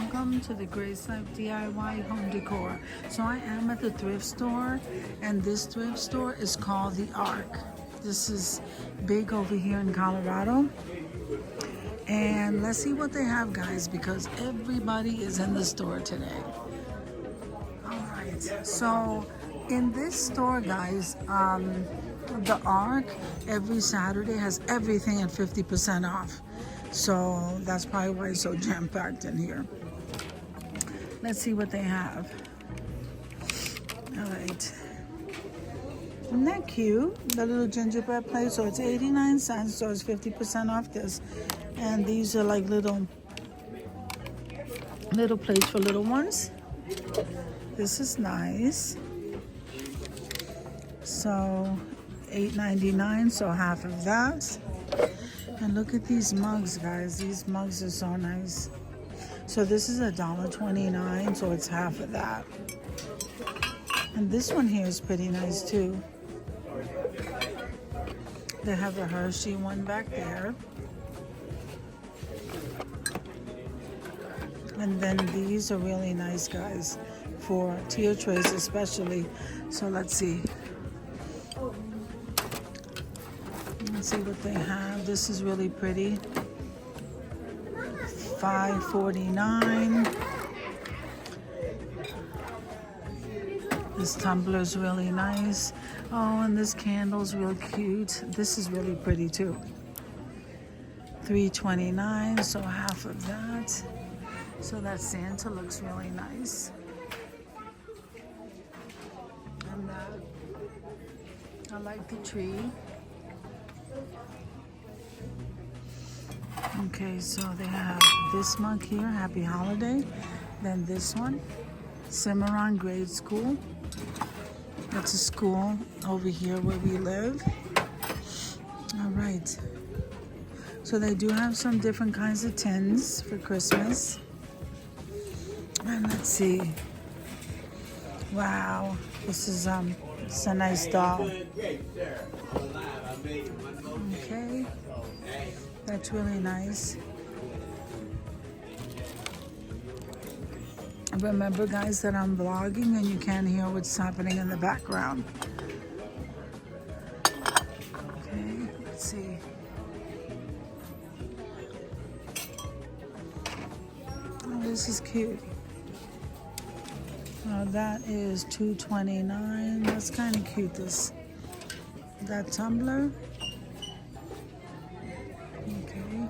welcome to the Grace Life DIY Home Decor. So I am at the thrift store, and this thrift store is called the Ark. This is big over here in Colorado. And let's see what they have, guys, because everybody is in the store today. All right, so in this store, guys, the Ark every Saturday has everything at 50% off. So that's probably why it's so jam-packed in here. Let's see what they have. All right. Isn't that cute? The little gingerbread plate. So it's 89 cents, so it's 50% off this. And these are like little plates for little ones. This is nice. So $8.99, so half of that. And look at these mugs, guys. These mugs are so nice. So this is $1.29, so it's half of that. And this one here is pretty nice too. They have a Hershey one back there. And then these are really nice, guys, for tier trays especially. So let's see. Let's see what they have. This is really pretty. $5.49. This tumbler is really nice. Oh, and this candle's real cute. This is really pretty too. $3.29, so half of that. So that Santa looks really nice. And I like the tree. Okay, so they have this mug here, Happy Holiday. Then this one, Cimarron Grade School. That's a school over here where we live. All right. So they do have some different kinds of tins for Christmas. And let's see. Wow, this is it's a nice doll. Okay. That's really nice. Remember, guys, that I'm vlogging and you can't hear what's happening in the background. Okay, let's see. Oh, this is cute. Oh, that is $2.29. That's kind of cute. That tumbler. Okay,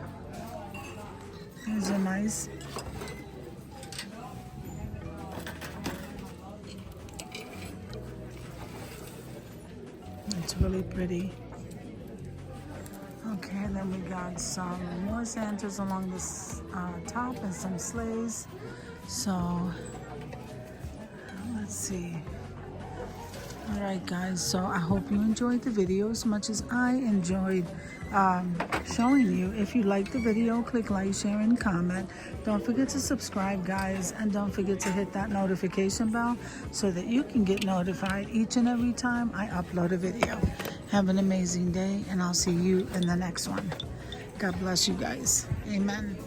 these are nice. It's really pretty. Okay, and then we got some more Santas along this top and some sleighs. So let's see. All right, guys, so I hope you enjoyed the video as much as I enjoyed showing you. If you liked the video, click like, share, and comment. Don't forget to subscribe, guys, and don't forget to hit that notification bell so that you can get notified each and every time I upload a video. Have an amazing day, and I'll see you in the next one. God bless you guys. Amen.